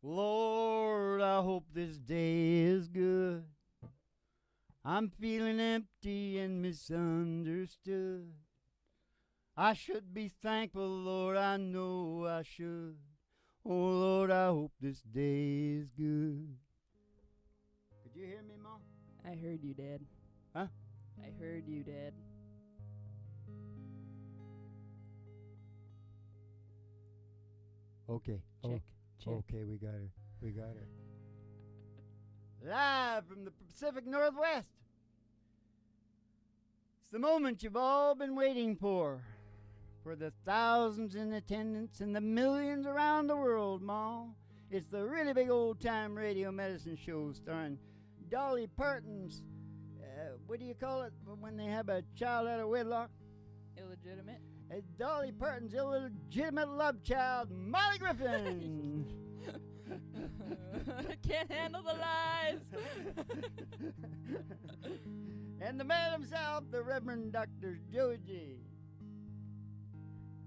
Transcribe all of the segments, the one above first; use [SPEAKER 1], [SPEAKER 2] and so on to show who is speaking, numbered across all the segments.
[SPEAKER 1] Lord, I hope this day is good. I'm feeling empty and misunderstood. I should be thankful, Lord, I know I should. Oh, Lord, I hope this day is good. Could you hear me, Mom?
[SPEAKER 2] I heard you, Dad.
[SPEAKER 1] Huh?
[SPEAKER 2] I heard you, Dad.
[SPEAKER 1] Okay.
[SPEAKER 2] Check. Check.
[SPEAKER 1] Okay, we got her. We got her. Live from the Pacific Northwest. It's the moment you've all been waiting for the thousands in attendance and the millions around the world, Ma. It's the really big old-time radio medicine show starring Dolly Parton's, what do you call it when they have a child out of wedlock?
[SPEAKER 2] Illegitimate?
[SPEAKER 1] Dolly Parton's illegitimate love child, Molly Griffin.
[SPEAKER 2] Can't handle the lies.
[SPEAKER 1] And the man himself, the Reverend Dr. Joji.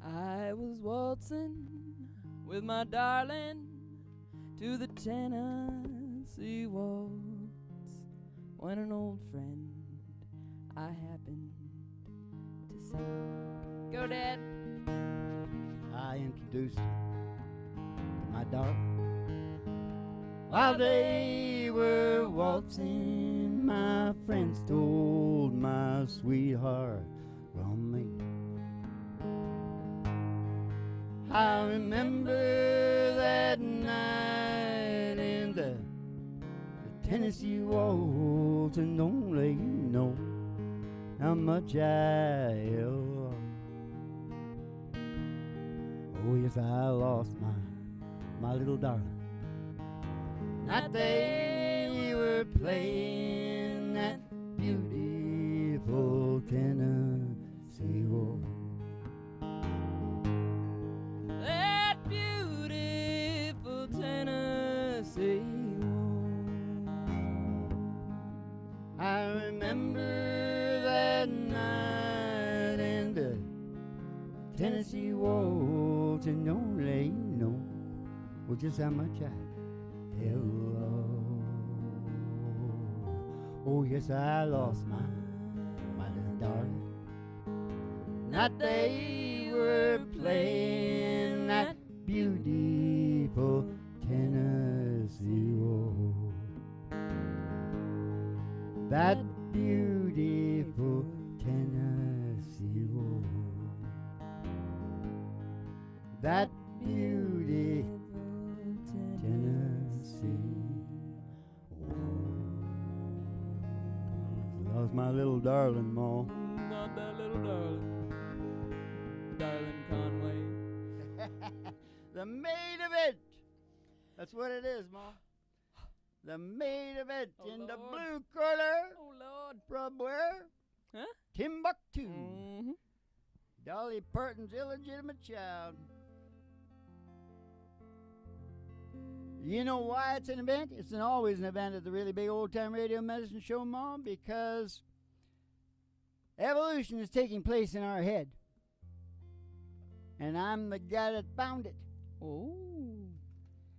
[SPEAKER 2] I was waltzing with my darling to the Tennessee waltz when an old friend I happened to see. Go, Dad.
[SPEAKER 1] I introduced her to my darling. While they were waltzing, my friend stole my sweetheart from me. I remember that night in the Tennessee waltz, and only you know how much I love. Oh yes, I lost my little darling. That they were playing that beautiful Tennessee waltz.
[SPEAKER 2] That beautiful Tennessee waltz.
[SPEAKER 1] I remember that night in the Tennessee waltz, and only you know well, just how much I love. Oh yes, I lost my little darling. That they were playing that beautiful Tennessee waltz. That beautiful Tennessee waltz. That beautiful Tennessee waltz. Lost my little darling, Ma.
[SPEAKER 2] Not that little darling. Darling Conway.
[SPEAKER 1] The maid of it. That's what it is, Ma. The maid of it
[SPEAKER 2] Oh,
[SPEAKER 1] in
[SPEAKER 2] Lord.
[SPEAKER 1] the blue collar
[SPEAKER 2] Oh, Lord.
[SPEAKER 1] from where?
[SPEAKER 2] Huh?
[SPEAKER 1] Timbuktu.
[SPEAKER 2] Mm-hmm.
[SPEAKER 1] Dolly Parton's illegitimate child. You know why it's an event? It's always an event at the really big old-time radio medicine show, Mom, because evolution is taking place in our head. And I'm the guy that found it.
[SPEAKER 2] Oh.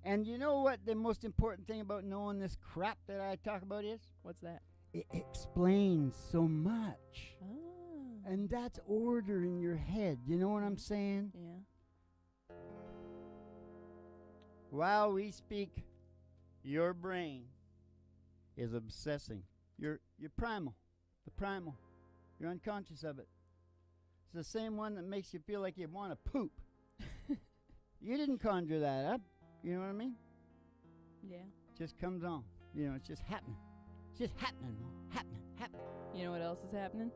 [SPEAKER 1] And you know what the most important thing about knowing this crap that I talk about is?
[SPEAKER 2] What's that?
[SPEAKER 1] It explains so much.
[SPEAKER 2] Ah.
[SPEAKER 1] And that's order in your head. You know what I'm saying?
[SPEAKER 2] Yeah.
[SPEAKER 1] While we speak, your brain is obsessing. Your primal. The primal. You're unconscious of it. It's the same one that makes you feel like you want to poop. You didn't conjure that up. You know what I mean?
[SPEAKER 2] Yeah.
[SPEAKER 1] It just comes on. You know, it's just happening. It's just happening. Happening.
[SPEAKER 2] You know what else is happening?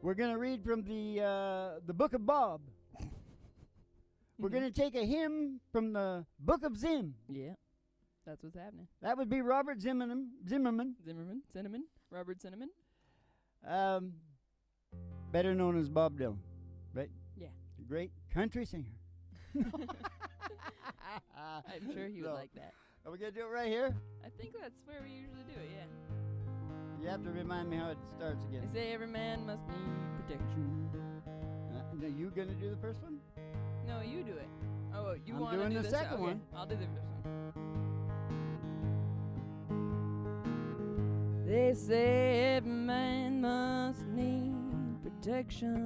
[SPEAKER 1] We're going to read from the Book of Bob. We're going to take a hymn from the Book of Zim.
[SPEAKER 2] Yeah. That's what's happening.
[SPEAKER 1] That would be Robert Zimmerman.
[SPEAKER 2] Cinnamon. Robert Cinnamon.
[SPEAKER 1] Better known as Bob Dylan, right?
[SPEAKER 2] Yeah.
[SPEAKER 1] Great country singer.
[SPEAKER 2] I'm sure he would
[SPEAKER 1] No.
[SPEAKER 2] like that.
[SPEAKER 1] Are we going to do it right here?
[SPEAKER 2] I think that's where we usually do it, yeah.
[SPEAKER 1] You have to remind me how it starts
[SPEAKER 2] They
[SPEAKER 1] again.
[SPEAKER 2] say every man must need protection.
[SPEAKER 1] Are you going to do the first one?
[SPEAKER 2] No, you do it. Oh, you
[SPEAKER 1] I'm
[SPEAKER 2] want to
[SPEAKER 1] doing
[SPEAKER 2] do
[SPEAKER 1] the
[SPEAKER 2] this?
[SPEAKER 1] second
[SPEAKER 2] Okay,
[SPEAKER 1] one.
[SPEAKER 2] I'll do the first one. They say every man must need protection.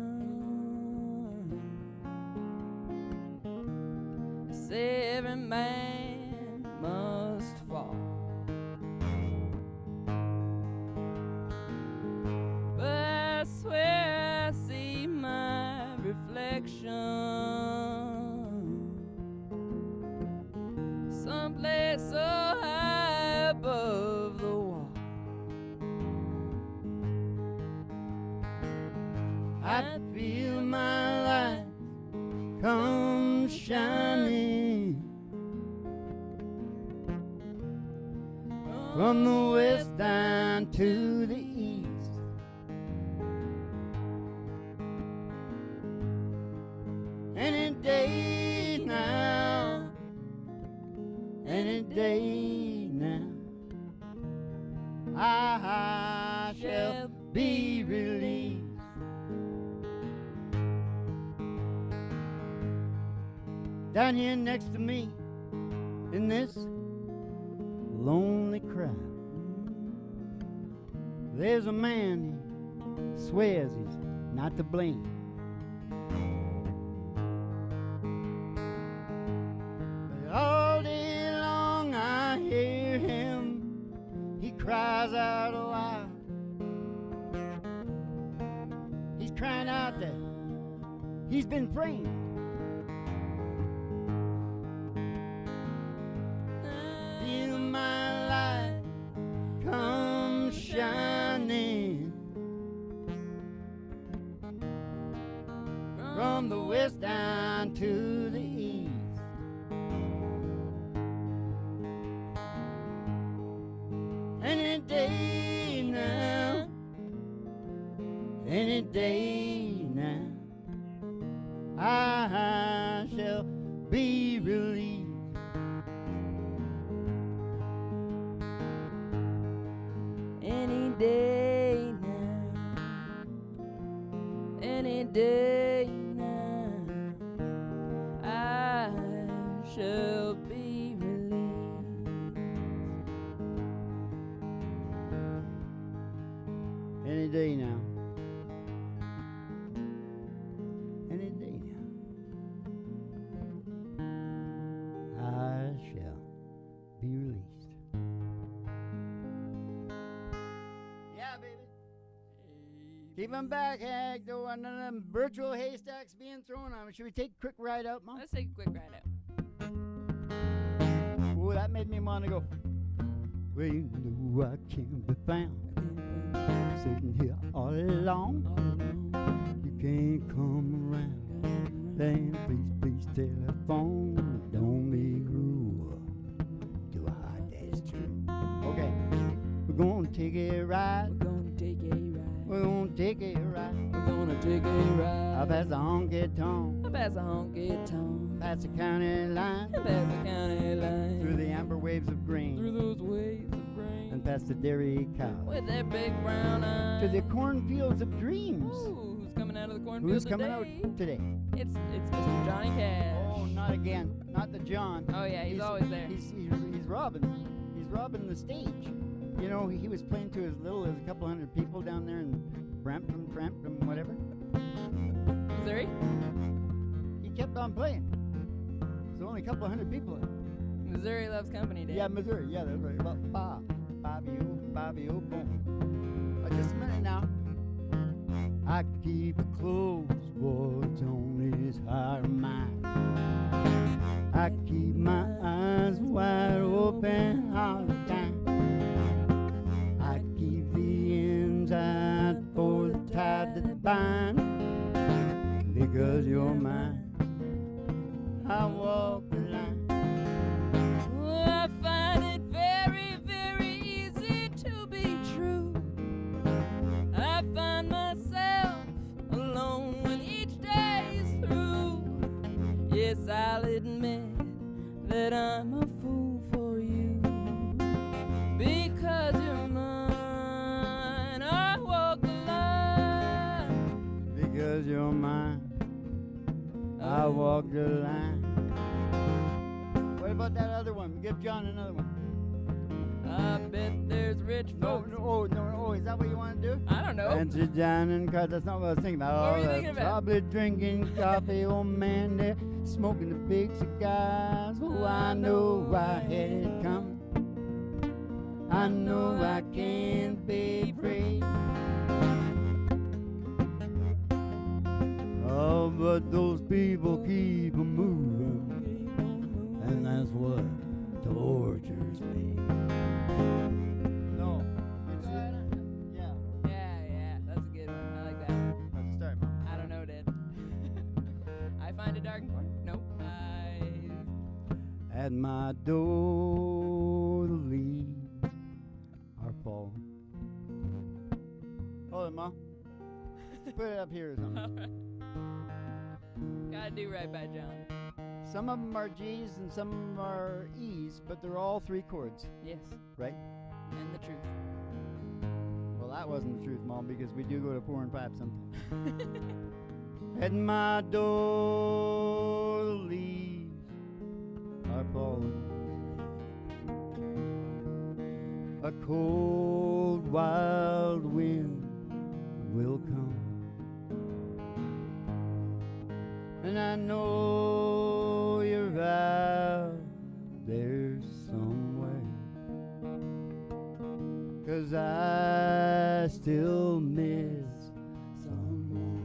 [SPEAKER 2] They say every man must fall. But I swear I see my reflection someplace so high above the wall.
[SPEAKER 1] I feel my light come shining from the west down to the east. Any day now, any day now, I shall be released. Down here next to me, in this lonely crowd, there's a man, he swears he's not to blame. But all day long I hear him, he cries out aloud. He's crying out that he's been framed. Feel my light come shining from the west down to the east. Any day now, any day now, I shall be released.
[SPEAKER 2] Any day now, any day now, I shall be released.
[SPEAKER 1] Any day now. Any day now. I shall be released. Yeah, baby. Keep 'em back, Hag. Though one of them virtual haystacks being thrown on 'em. Should we take a quick ride out, Mom?
[SPEAKER 2] Let's take a quick ride out.
[SPEAKER 1] Oh, that made me want to go. Well, you know I can't be found sitting here all alone. You can't come around. Then please telephone. Don't be cruel. Do I heart that's true? Okay, we're gonna take a ride.
[SPEAKER 2] We're gonna take a ride.
[SPEAKER 1] We're gonna take a ride.
[SPEAKER 2] We're gonna take a ride.
[SPEAKER 1] Up past the honky tonk.
[SPEAKER 2] Up past the honky tonk.
[SPEAKER 1] Past the county line.
[SPEAKER 2] Up past the county line.
[SPEAKER 1] Through the amber waves of grain.
[SPEAKER 2] Through those waves of grain.
[SPEAKER 1] And past the dairy cow.
[SPEAKER 2] With their big brown eyes.
[SPEAKER 1] To the cornfields of dreams.
[SPEAKER 2] Ooh, who's coming out of the cornfield
[SPEAKER 1] Who's
[SPEAKER 2] today?
[SPEAKER 1] coming out today?
[SPEAKER 2] It's Mr. Johnny Cash.
[SPEAKER 1] Oh, not again. Not the John.
[SPEAKER 2] Oh yeah, he's always there.
[SPEAKER 1] He's robbing. He's robbing the stage. You know, he was playing to as little as a couple hundred people down there in Brampton, whatever.
[SPEAKER 2] Missouri?
[SPEAKER 1] He kept on playing. There's only a couple hundred people.
[SPEAKER 2] Missouri loves company day.
[SPEAKER 1] Yeah, Missouri. Yeah, that's right. Bobby, boom. Just a minute now. I keep it close, what's on his heart and mind. I keep my eyes wide open all the time. I keep the ends out for the tide that bind. Because you're mine, I walk the line.
[SPEAKER 2] Oh, I find it very, very easy to be true. I find myself alone when each day is through. Yes, I'll admit that I'm a fool for you. Because you're mine, I walk the line.
[SPEAKER 1] Because you're mine, I walk the line. about that other one? Give John another one.
[SPEAKER 2] I bet there's rich folks.
[SPEAKER 1] No. Is that what you want to do?
[SPEAKER 2] I don't know.
[SPEAKER 1] And sit down and cut. That's not what I was thinking about.
[SPEAKER 2] What were you
[SPEAKER 1] they're
[SPEAKER 2] thinking about?
[SPEAKER 1] Probably drinking coffee, old man. They're smoking the big cigars. Oh, I know I had it coming. I know I can't be free. Oh, but those people keep a moving, and that's what tortures me. No, it's yeah.
[SPEAKER 2] Yeah, that's a good one. I like that.
[SPEAKER 1] Let's start.
[SPEAKER 2] I don't know, Dad. I find a dark corner. Nope.
[SPEAKER 1] At my door, the leaves are falling. Hold it, Ma. Put it up here or something.
[SPEAKER 2] Gotta do right by John.
[SPEAKER 1] Some of them are G's and some of them are E's, but they're all 3 chords,
[SPEAKER 2] Yes.
[SPEAKER 1] right?
[SPEAKER 2] And the truth.
[SPEAKER 1] Well, that wasn't the truth, Mom, because we do go to 4 and 5 sometimes. At my door, the leaves are falling. A cold, wild wind will come. And I know you're out there somewhere, 'cause I still miss someone.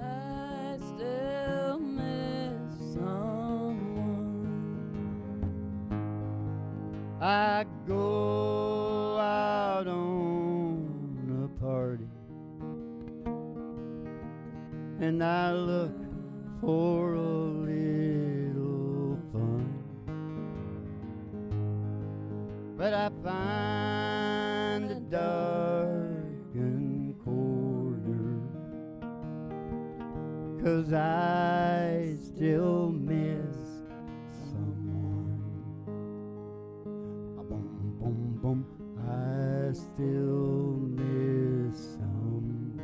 [SPEAKER 2] I still miss someone.
[SPEAKER 1] I go out on a party and I look for a little fun, but I find a darkened corner, 'cause I still miss someone. Boom, boom, boom. I still miss someone.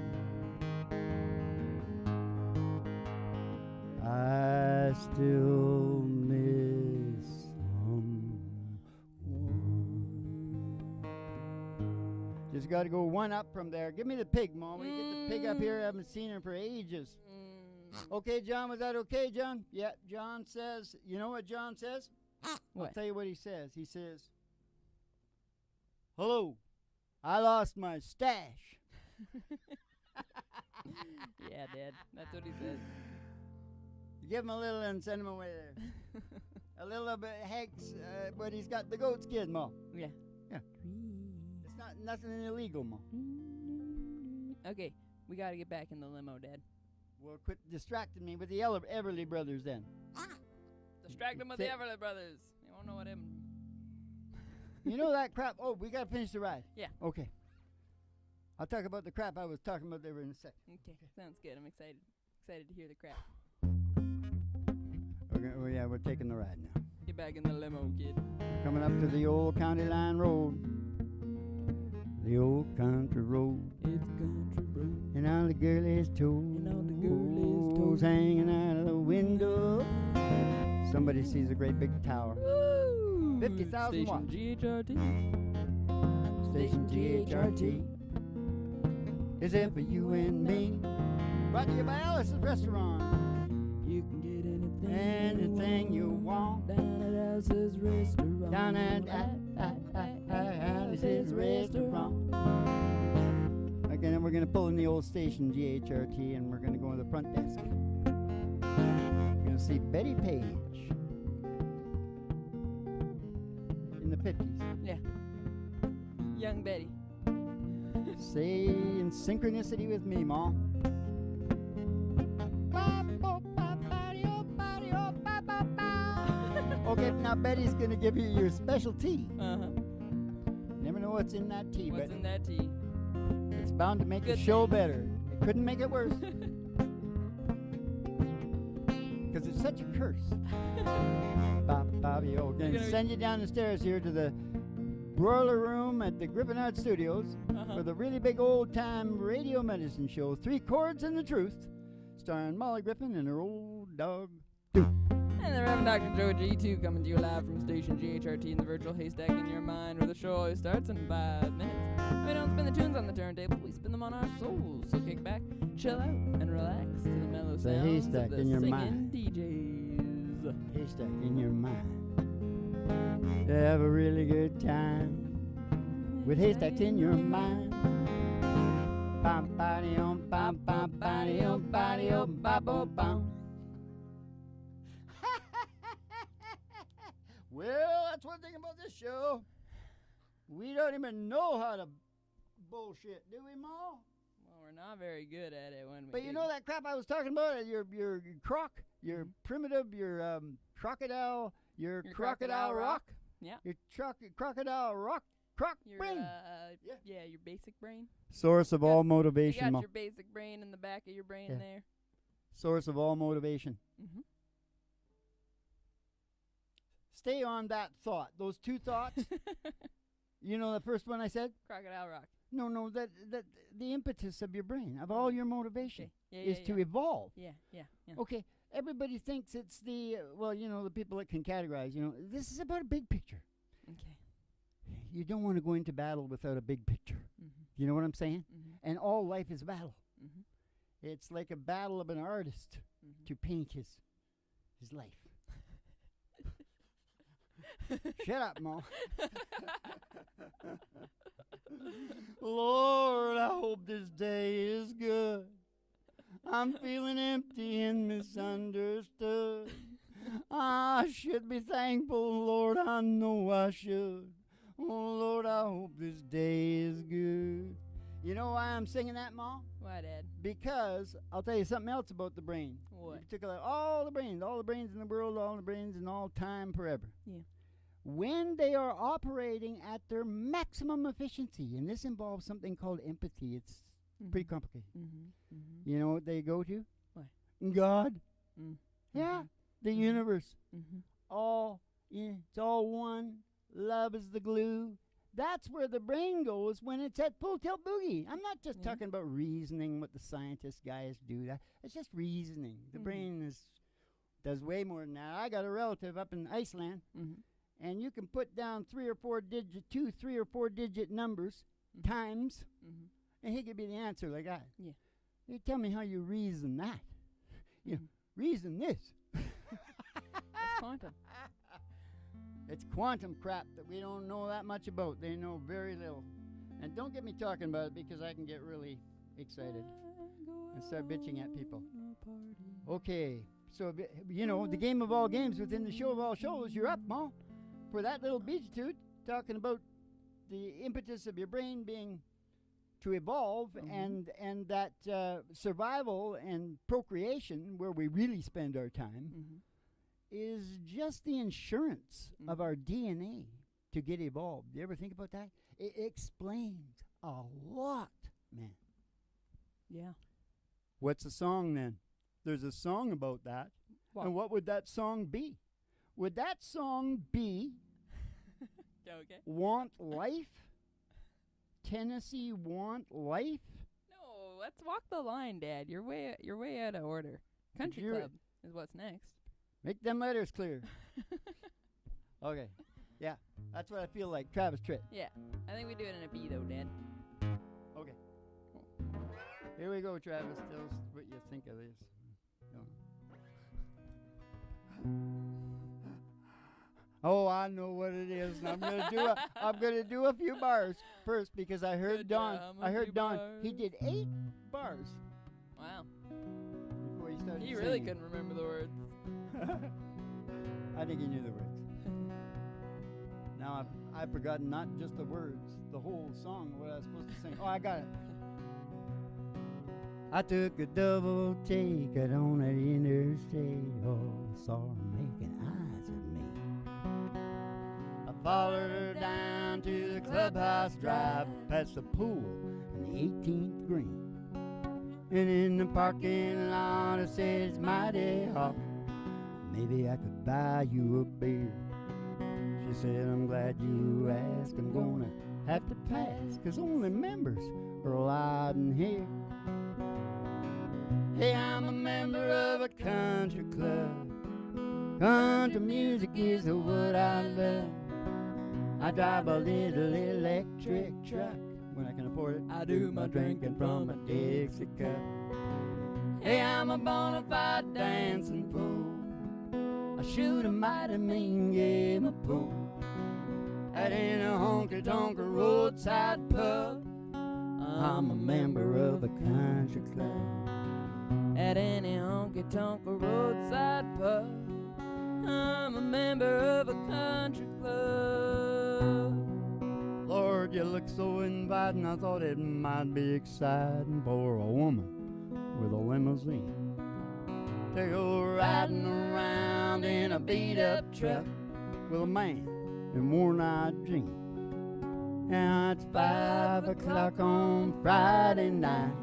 [SPEAKER 1] I still miss someone. Just got to go one up from there. Give me the pig, Mom. When you get the pig up here, I haven't seen her for ages. Okay, John, was that okay, John? Yeah, John says, you know what John says? I'll
[SPEAKER 2] What?
[SPEAKER 1] tell you what he says. He says, hello, I lost my stash.
[SPEAKER 2] Yeah, Dad. That's what he says.
[SPEAKER 1] Give him a little and send him away there. A little bit Hanks, but he's got the goat skin, Ma.
[SPEAKER 2] Yeah.
[SPEAKER 1] Yeah. It's not nothing illegal, Ma.
[SPEAKER 2] Okay, we gotta get back in the limo, Dad.
[SPEAKER 1] Well, quit distracting me with the Everly Brothers then.
[SPEAKER 2] Distract them with the Everly Brothers. They won't know what him.
[SPEAKER 1] You know that crap? Oh, we got to finish the ride.
[SPEAKER 2] Yeah.
[SPEAKER 1] Okay. I'll talk about the crap I was talking about there in a sec.
[SPEAKER 2] Okay, sounds good. I'm excited. Excited to hear the crap.
[SPEAKER 1] Oh, yeah, we're taking the ride now.
[SPEAKER 2] Get back in the limo, kid.
[SPEAKER 1] Coming up to the old county line road. The old country road.
[SPEAKER 2] It's country road.
[SPEAKER 1] And all the girlies' toes hanging out of the window. Somebody sees a great big tower.
[SPEAKER 2] Woo!
[SPEAKER 1] 50,000 watts.
[SPEAKER 2] GHRT.
[SPEAKER 1] Station GHRT. Is it for you and me? Brought to you by Alice's Restaurant.
[SPEAKER 2] You can get
[SPEAKER 1] Anything you want.
[SPEAKER 2] down at Alice's Restaurant.
[SPEAKER 1] Down at Alice's Restaurant. Again, we're going to pull in the old station GHRT and we're going to go to the front desk. We're going to see Betty Page in the 50s.
[SPEAKER 2] Yeah. Young Betty.
[SPEAKER 1] Say in synchronicity with me, Ma. Okay, now Betty's going to give you your special tea.
[SPEAKER 2] Uh-huh.
[SPEAKER 1] Never know what's in that tea,
[SPEAKER 2] What's
[SPEAKER 1] but
[SPEAKER 2] in that tea?
[SPEAKER 1] it's bound to make the
[SPEAKER 2] Good
[SPEAKER 1] show
[SPEAKER 2] things.
[SPEAKER 1] better. It couldn't make it worse. Because it's such a curse. Bobby, oh, going to send you down the stairs here to the broiler room at the Griffin Art Studios
[SPEAKER 2] Uh-huh.
[SPEAKER 1] for the really big old-time radio medicine show, 3 Chords and the Truth, starring Molly Griffin and her old dog.
[SPEAKER 2] And the Reverend Dr. Joe G2 coming to you live from station GHRT in the virtual haystack in your mind, where the show always starts in 5 minutes. We don't spin the tunes on the turntable, we spin them on our souls. So kick back, chill out, and relax to the mellow
[SPEAKER 1] The
[SPEAKER 2] sounds
[SPEAKER 1] haystack
[SPEAKER 2] of the
[SPEAKER 1] in your
[SPEAKER 2] singing
[SPEAKER 1] mind.
[SPEAKER 2] DJs.
[SPEAKER 1] Haystack in your mind. To have a really good time with haystacks in your mind. Bam, body on, bam, bam, body on, bam, bam. Well, that's one thing about this show. We don't even know how to bullshit, do we, Ma?
[SPEAKER 2] Well, we're not very good at it when we
[SPEAKER 1] But you know that crap I was talking about? Your croc, your primitive, your crocodile, your crocodile rock.
[SPEAKER 2] Yeah.
[SPEAKER 1] Your crocodile rock, croc
[SPEAKER 2] Your,
[SPEAKER 1] brain.
[SPEAKER 2] yeah, your basic brain.
[SPEAKER 1] Source of all
[SPEAKER 2] You
[SPEAKER 1] motivation,
[SPEAKER 2] got
[SPEAKER 1] Ma.
[SPEAKER 2] your basic brain in the back of your brain
[SPEAKER 1] Yeah.
[SPEAKER 2] there.
[SPEAKER 1] Source of all motivation.
[SPEAKER 2] Mm-hmm.
[SPEAKER 1] Stay on that thought. Those two thoughts. You know the first one I said?
[SPEAKER 2] Crocodile rock.
[SPEAKER 1] No, that the impetus of your brain, of all your motivation,
[SPEAKER 2] Okay.
[SPEAKER 1] is to evolve.
[SPEAKER 2] Yeah.
[SPEAKER 1] Okay, everybody thinks it's the, the people that can categorize, this is about a big picture.
[SPEAKER 2] Okay.
[SPEAKER 1] You don't want to go into battle without a big picture.
[SPEAKER 2] Mm-hmm.
[SPEAKER 1] You know what I'm saying?
[SPEAKER 2] Mm-hmm.
[SPEAKER 1] And all life is battle.
[SPEAKER 2] Mm-hmm.
[SPEAKER 1] It's like a battle of an artist
[SPEAKER 2] Mm-hmm.
[SPEAKER 1] to paint his life. Shut up, Mo. Lord, I hope this day is good. I'm feeling empty and misunderstood. I should be thankful, Lord, I know I should. Oh, Lord, I hope this day is good. You know why I'm singing that, Ma?
[SPEAKER 2] Why, Dad?
[SPEAKER 1] Because I'll tell you something else about the brain.
[SPEAKER 2] What?
[SPEAKER 1] In particular, all the brains in the world, all the brains in all time, forever.
[SPEAKER 2] Yeah.
[SPEAKER 1] When they are operating at their maximum efficiency, and this involves something called empathy. It's pretty complicated.
[SPEAKER 2] Mm-hmm. Mm-hmm.
[SPEAKER 1] You know what they go to?
[SPEAKER 2] What?
[SPEAKER 1] God.
[SPEAKER 2] Mm.
[SPEAKER 1] Yeah. The universe.
[SPEAKER 2] Mm-hmm.
[SPEAKER 1] It's all one. Love is the glue. That's where the brain goes when it's at full tilt boogie. I'm not just talking about reasoning, what the scientist guys do. It's just reasoning. The brain does way more than that. I got a relative up in Iceland, and you can put down 3 or 4 digit numbers times, and he could be the answer like that.
[SPEAKER 2] Yeah.
[SPEAKER 1] You tell me how you reason that. You reason this.
[SPEAKER 2] It's quantum.
[SPEAKER 1] It's quantum crap that we don't know that much about. They know very little. And don't get me talking about it because I can get really excited and start bitching at people. Okay, so, the game of all games within the show of all shows, you're up, Ma. For that little beatitude, talking about the impetus of your brain being to evolve and that survival and procreation, where we really spend our time, is just the insurance of our DNA to get evolved. You ever think about that? It explains a lot, man.
[SPEAKER 2] Yeah.
[SPEAKER 1] What's a song then? There's a song about that.
[SPEAKER 2] What?
[SPEAKER 1] And what would that song be? Would that song be
[SPEAKER 2] Okay.
[SPEAKER 1] Want Life? Tennessee Want Life?
[SPEAKER 2] No, let's walk the line, Dad. You're way out of order. Country Club is what's next.
[SPEAKER 1] Make them letters clear. Okay. Yeah, that's what I feel like. Travis Tritt.
[SPEAKER 2] Yeah. I think we do it in a B, though, Dad.
[SPEAKER 1] Okay. Here we go, Travis. Tell us what you think of this. Oh, I know what it is, and I'm gonna do a few bars first because I heard Don. He did 8 bars.
[SPEAKER 2] Wow.
[SPEAKER 1] Before he started
[SPEAKER 2] He really
[SPEAKER 1] singing.
[SPEAKER 2] couldn't remember the words.
[SPEAKER 1] I think he knew the words. Now I've forgotten not just the words, the whole song, what I was supposed to sing. Oh, I got it. I took a double take out on that interstate. Oh, saw her making eyes at me. I followed her down to the clubhouse drive, past the pool and the 18th green. And in the parking lot, I said, it's mighty hot. Maybe I could buy you a beer. She said, I'm glad you asked. I'm gonna have to pass, 'cause only members are allowed in here. Hey, I'm a member of a country club. Country music is what I love. I drive a little electric truck. When I can afford it, I do my drinking from a Dixie cup. Hey, I'm a bona fide dancing fool. I shoot a mighty mean game of pool at any honky-tonk roadside pub. I'm a member of a country club. At any honky-tonk roadside pub, I'm a member of a country club. Lord, you look so inviting, I thought it might be exciting for a woman with a limousine to go riding around in a beat-up truck with a man in worn-out jeans. Now it's 5 o'clock on Friday night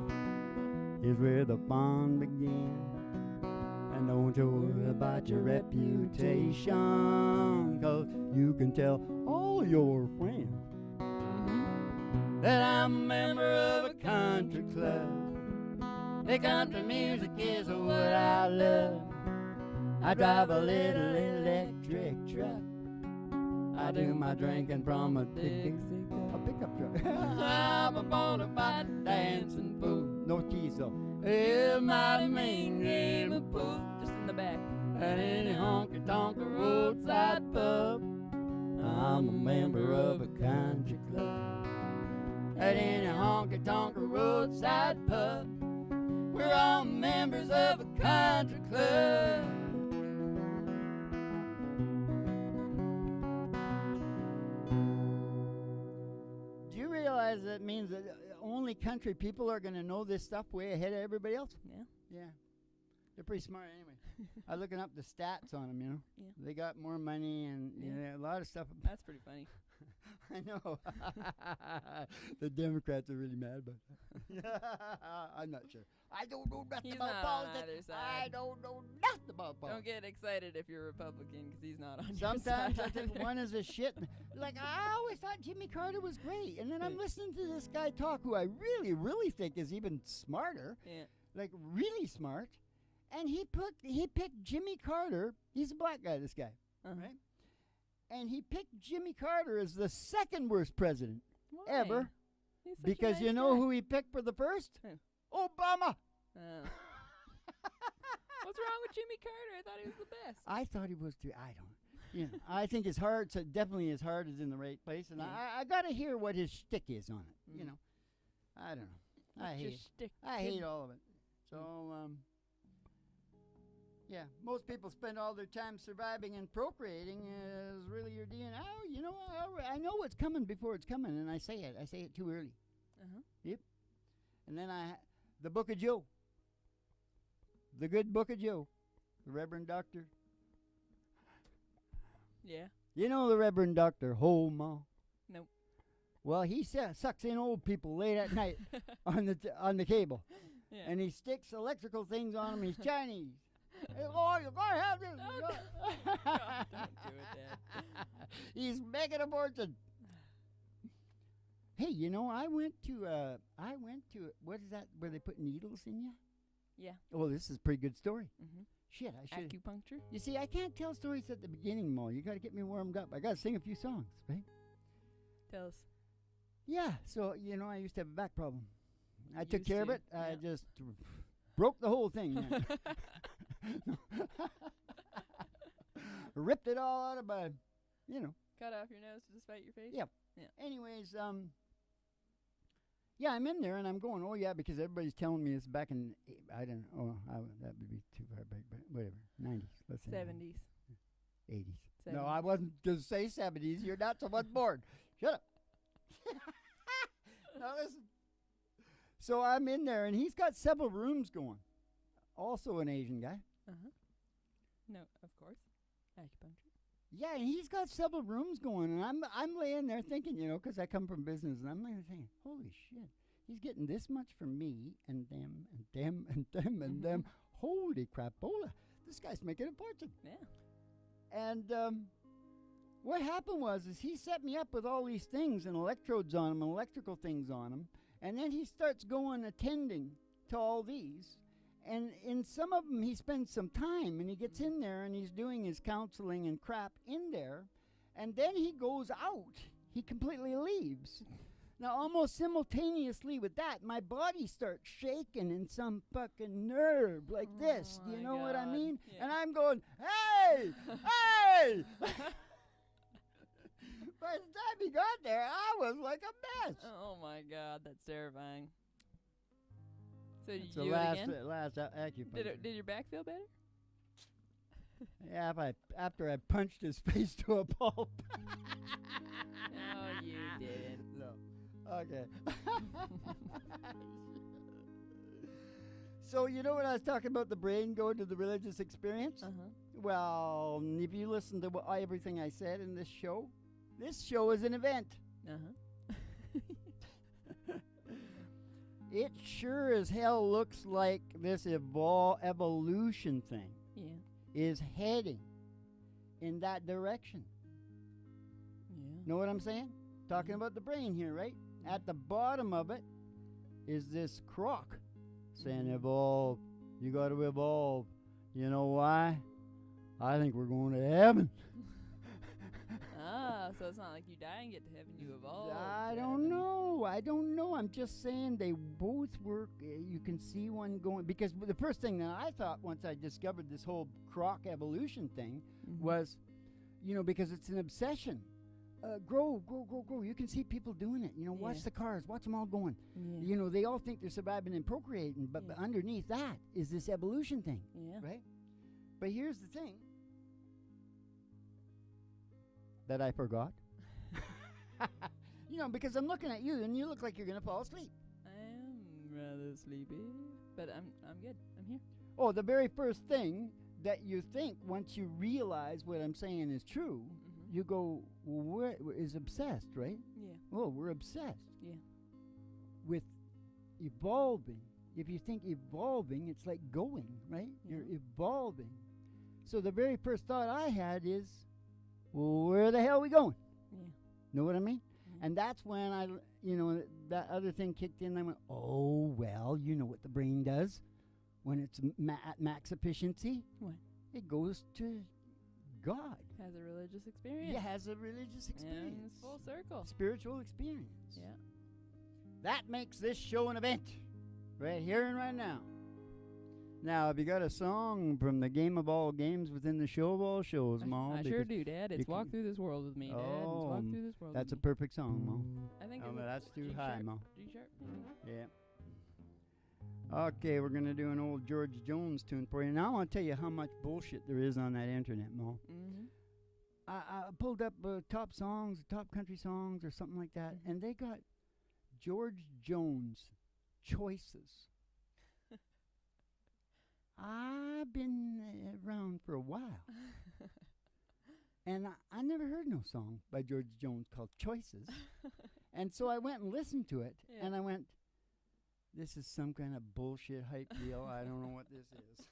[SPEAKER 1] is where the fun begins. And don't you worry about your reputation, 'cause you can tell all your friends that I'm a member of a country club. The country music is what I love. I drive a little electric truck. I do my drinking from a Dixie cup, a pickup truck. I'm a bona fide dancing fool. No keys though. It's my mean game of pool.
[SPEAKER 2] Just in the back.
[SPEAKER 1] At any honky-tonk roadside pub, I'm a member of a country club. At any honky-tonk roadside pub, we're all members of a country club. Do you realize that means that only country people are going to know this stuff way ahead of everybody else?
[SPEAKER 2] Yeah.
[SPEAKER 1] Yeah. They're pretty smart anyway. I'm looking up the stats on them, you know.
[SPEAKER 2] Yeah.
[SPEAKER 1] They got more money and you know, a lot of stuff.
[SPEAKER 2] That's pretty funny.
[SPEAKER 1] I know. The Democrats are really mad about that. I'm not sure. I don't know nothing
[SPEAKER 2] He's
[SPEAKER 1] about
[SPEAKER 2] not
[SPEAKER 1] politics.
[SPEAKER 2] on either side.
[SPEAKER 1] I don't know nothing about
[SPEAKER 2] Don't
[SPEAKER 1] politics.
[SPEAKER 2] get excited if you're Republican because he's not on your
[SPEAKER 1] Sometimes
[SPEAKER 2] side.
[SPEAKER 1] I think one is a shit. Like, I always thought Jimmy Carter was great. And then I'm listening to this guy talk who I really, really think is even smarter.
[SPEAKER 2] Yeah.
[SPEAKER 1] Like, really smart. And he picked Jimmy Carter. He's a black guy, this guy.
[SPEAKER 2] Uh-huh.
[SPEAKER 1] Right? And he picked Jimmy Carter as the second worst president
[SPEAKER 2] Why?
[SPEAKER 1] ever.
[SPEAKER 2] He's such a
[SPEAKER 1] Because
[SPEAKER 2] nice
[SPEAKER 1] you know
[SPEAKER 2] guy.
[SPEAKER 1] who he picked for the first?
[SPEAKER 2] Who?
[SPEAKER 1] Obama.
[SPEAKER 2] Oh. What's wrong with Jimmy Carter? I thought he was the best.
[SPEAKER 1] I thought he was too. I don't. You know, I think his heart's definitely his heart is in the right place, and I got to hear what his shtick is on it. You know, I don't know. I hate all of it. So yeah, most people spend all their time surviving and procreating is really your DNA. Oh, you know, I know what's coming before it's coming, and I say it. I say it too early. Yep. And then the Book of Joe. The good Book of Joe. The Reverend Doctor.
[SPEAKER 2] Yeah.
[SPEAKER 1] You know the Reverend Doctor Holma?
[SPEAKER 2] Nope.
[SPEAKER 1] Well, he sucks in old people late at night on the cable.
[SPEAKER 2] Yeah.
[SPEAKER 1] And he sticks electrical things on them. He's Chinese. Hey, Lord, you're going to have this.
[SPEAKER 2] God, don't do it, Dad.
[SPEAKER 1] He's making a fortune. Hey, you know, I went to what is that where they put needles in you?
[SPEAKER 2] Yeah.
[SPEAKER 1] Oh, this is a pretty good story.
[SPEAKER 2] Mm-hmm.
[SPEAKER 1] Shit, I should.
[SPEAKER 2] Acupuncture?
[SPEAKER 1] You see, I can't tell stories at the beginning, Mo. You got to get me warmed up. I got to sing a few songs, right?
[SPEAKER 2] Tell us.
[SPEAKER 1] Yeah. So you know, I used to have a back problem. I took
[SPEAKER 2] Used
[SPEAKER 1] care of
[SPEAKER 2] to,
[SPEAKER 1] it. I
[SPEAKER 2] yeah.
[SPEAKER 1] just broke the whole thing. Ripped it all out of my, you know.
[SPEAKER 2] Cut off your nose to despite your face?
[SPEAKER 1] Yep.
[SPEAKER 2] Yeah.
[SPEAKER 1] Anyways, yeah, I'm in there and I'm going, oh yeah, because everybody's telling me it's back in, I don't know, that would be too far back, but whatever, 90s, let's say.
[SPEAKER 2] 70s.
[SPEAKER 1] 80s.
[SPEAKER 2] 70s.
[SPEAKER 1] No, I wasn't going to say 70s. You're not so much bored. Shut up. Now listen. So I'm in there and he's got several rooms going. Also an Asian guy.
[SPEAKER 2] Uh-huh. No, of course. Acupuncture.
[SPEAKER 1] Yeah, and he's got several rooms going, and I'm laying there thinking, you know, because I come from business, and I'm laying there thinking, holy shit, he's getting this much from me and them and them and them and them. Holy crapola, this guy's making a fortune.
[SPEAKER 2] Yeah.
[SPEAKER 1] And what happened was he set me up with all these things and electrodes on him and electrical things on him, and then he starts going attending to all these. and in some of them he spends some time and he gets in there and he's doing his counseling and crap in there, and then he goes out. He completely leaves. Now, almost simultaneously with that, my body starts shaking in some fucking nerve like this. Do you know what I mean?
[SPEAKER 2] Yeah.
[SPEAKER 1] And I'm going, hey, hey! By the time he got there, I was like a mess.
[SPEAKER 2] Oh my God, that's terrifying. So
[SPEAKER 1] It's
[SPEAKER 2] you
[SPEAKER 1] the
[SPEAKER 2] do it again?
[SPEAKER 1] last acupuncture.
[SPEAKER 2] Did your back feel better?
[SPEAKER 1] Yeah, after I punched his face to a pulp.
[SPEAKER 2] No, you didn't.
[SPEAKER 1] No. Okay. So you know when I was talking about the brain going to the religious experience?
[SPEAKER 2] Uh-huh.
[SPEAKER 1] Well, if you listen to everything I said in this show is an event.
[SPEAKER 2] Uh-huh.
[SPEAKER 1] It sure as hell looks like this evolution thing
[SPEAKER 2] Yeah.
[SPEAKER 1] is heading in that direction.
[SPEAKER 2] Yeah.
[SPEAKER 1] Know what I'm saying? Talking about the brain here, right? At the bottom of it is this croc saying, evolve. You got to evolve. You know why? I think we're going to heaven.
[SPEAKER 2] So it's not like you die and get to heaven, you evolve.
[SPEAKER 1] I
[SPEAKER 2] to
[SPEAKER 1] don't
[SPEAKER 2] heaven.
[SPEAKER 1] know. I don't know. I'm just saying they both work. You can see one going. Because the first thing that I thought once I discovered this whole croc evolution thing was, because it's an obsession. Grow. You can see people doing it. Watch
[SPEAKER 2] Yeah.
[SPEAKER 1] the cars. Watch them all going.
[SPEAKER 2] Yeah.
[SPEAKER 1] They all think they're surviving and procreating. But
[SPEAKER 2] Yeah.
[SPEAKER 1] underneath that is this evolution thing.
[SPEAKER 2] Yeah.
[SPEAKER 1] Right? But here's the thing that I forgot. Because I'm looking at you and you look like you're going to fall asleep.
[SPEAKER 2] I am rather sleepy, but I'm good. I'm here.
[SPEAKER 1] Oh, the very first thing that you think once you realize what I'm saying is true, you go, well, is obsessed, right?
[SPEAKER 2] Yeah.
[SPEAKER 1] Oh, we're obsessed.
[SPEAKER 2] Yeah.
[SPEAKER 1] With evolving. If you think evolving, it's like going, right?
[SPEAKER 2] Yeah.
[SPEAKER 1] You're evolving. So the very first thought I had is, well, where the hell are we going?
[SPEAKER 2] Yeah.
[SPEAKER 1] Know what I mean?
[SPEAKER 2] Mhm.
[SPEAKER 1] And that's when that other thing kicked in. I went, oh, well, you know what the brain does when it's at max efficiency?
[SPEAKER 2] What?
[SPEAKER 1] It goes to God.
[SPEAKER 2] Has a religious experience.
[SPEAKER 1] It has a religious experience.
[SPEAKER 2] And it's full circle.
[SPEAKER 1] Spiritual experience.
[SPEAKER 2] Yeah.
[SPEAKER 1] That makes this show an event. Right here and right now. Now, have you got a song from the game of all games within the show of all shows, Mom?
[SPEAKER 2] I sure do, Dad. It's
[SPEAKER 1] can-
[SPEAKER 2] Walk Through This World with Me, Dad. It's Walk Through This World
[SPEAKER 1] That's a
[SPEAKER 2] with me.
[SPEAKER 1] perfect song, Mom.
[SPEAKER 2] I think
[SPEAKER 1] Oh,
[SPEAKER 2] it's
[SPEAKER 1] but
[SPEAKER 2] a
[SPEAKER 1] that's too
[SPEAKER 2] G
[SPEAKER 1] high,
[SPEAKER 2] sharp.
[SPEAKER 1] Mom.
[SPEAKER 2] G sharp, maybe?
[SPEAKER 1] Yeah. Okay, we're going to do an old George Jones tune for you. Now I want to tell you how much bullshit there is on that internet, Mom.
[SPEAKER 2] Mm-hmm.
[SPEAKER 1] I pulled up top songs, top country songs or something like that, and they got George Jones choices. I've been around for a while, and I never heard no song by George Jones called Choices. And so I went and listened to it,
[SPEAKER 2] Yeah.
[SPEAKER 1] and I went, this is some kind of bullshit hype deal. I don't know what this is.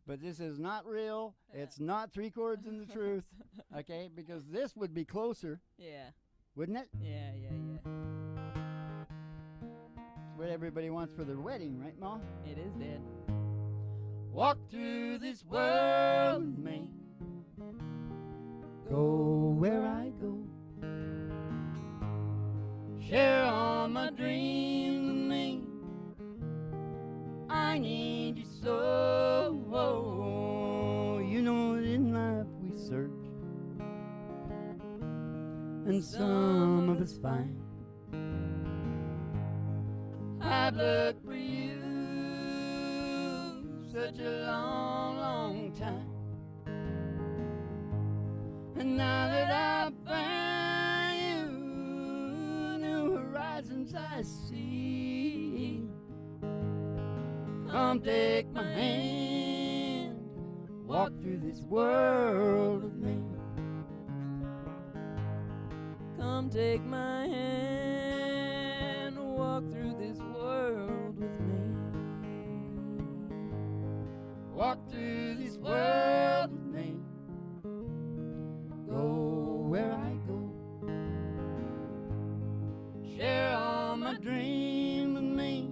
[SPEAKER 1] But this is not real.
[SPEAKER 2] Yeah.
[SPEAKER 1] It's not three chords in the truth, okay? Because this would be closer,
[SPEAKER 2] Yeah.
[SPEAKER 1] wouldn't it?
[SPEAKER 2] Yeah.
[SPEAKER 1] It's what everybody wants for their wedding, right, Ma?
[SPEAKER 2] It is, Dad.
[SPEAKER 1] Walk through this world with me. Go where I go. Share all my dreams with me. I need you so. You know in life we search, and some of us find. I've looked for you such a long, long time, and now that I've found you, new horizons I see. Come take my hand, walk through this world with me.
[SPEAKER 2] Come take my hand, walk through this world with me.
[SPEAKER 1] Walk through this world with me. Go where I go. Share all my dreams with me.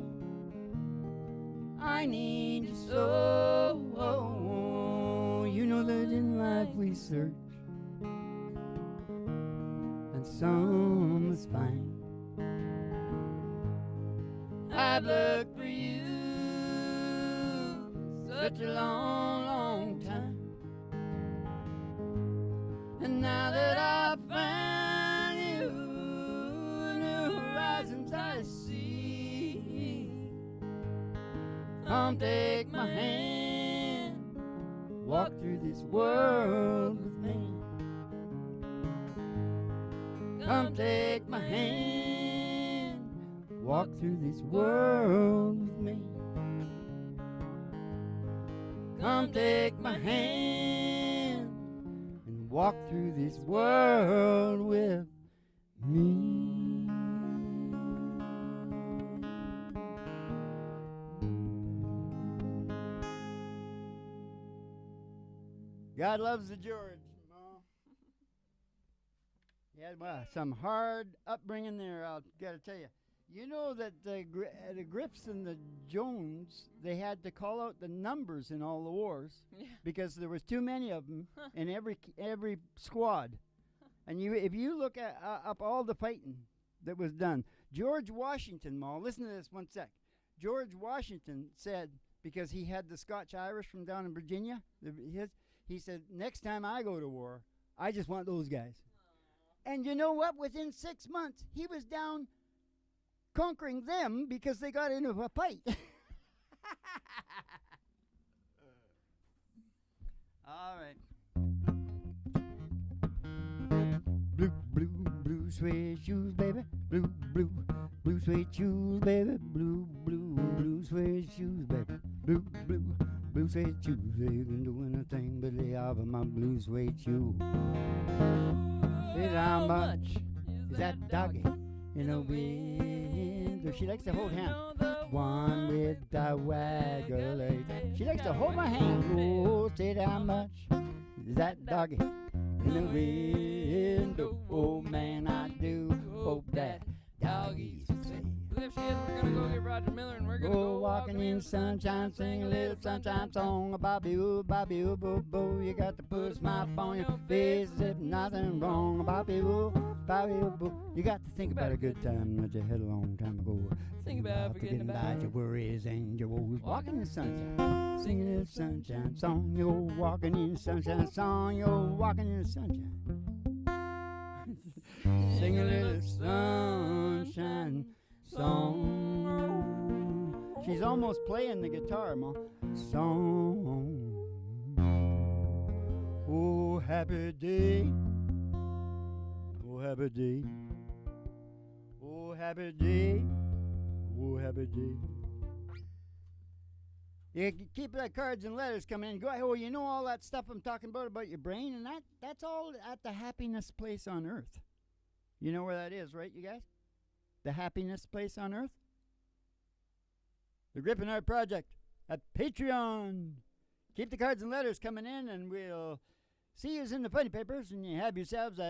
[SPEAKER 1] I I need you so. You know that in life we search, and some is fine. I've looked for you such a long, long time, and now that I've found you, new horizons I see. Come take my hand, walk through this world with me. Come take my hand, walk through this world with me. Come take my hand and walk through this world with me. God loves the George. He had some hard upbringing there, I'll gotta tell you. You know that the Griffs and the Jones, they had to call out the numbers in all the wars because there was too many of them in every squad. And if you look at up all the fighting that was done, George Washington, Ma, listen to this one sec. George Washington said, because he had the Scotch-Irish from down in Virginia, he said, next time I go to war, I just want those guys. And you know what? Within 6 months, he was down conquering them because they got into a fight. All right. Blue, blue, blue suede shoes, baby. Blue, blue, blue suede shoes, baby. Blue, blue, blue suede shoes, baby. Blue, blue, blue suede shoes. You can do anything but lay off of my blue suede shoes. How much is that doggy in a wind? She likes to hold hands. One with the waggle leg. She likes to hold my hand. Oh, say how much is that doggy in the wind? Oh man, I do hope that doggy's safe.
[SPEAKER 2] If she is, we're gonna go get Roger Miller and we're gonna go
[SPEAKER 1] walking in sunshine, sing a little sunshine song. Bobby ooh, boo boo. You got to put a smile on your face if nothing wrong. Bobby ooh, boo. You got to think about a good time that you had a long time ago.
[SPEAKER 2] Think about forgetting about
[SPEAKER 1] your worries and your woes. Walking in the sunshine, singing a little sunshine song. You're walking in the sunshine song. You're walking in the sunshine. Sing a little sunshine song. She's almost playing the guitar, Ma. Song. Oh, happy day. Oh, happy day. Oh, happy day. Oh, happy day. You keep that cards and letters coming in. Go, oh, you know all that stuff I'm talking about your brain, and that's all at the happiness place on earth. You know where that is, right, you guys? The happiness place on earth? The Grip and Art Project at Patreon. Keep the cards and letters coming in, and we'll see you in the funny papers, and you have yourselves a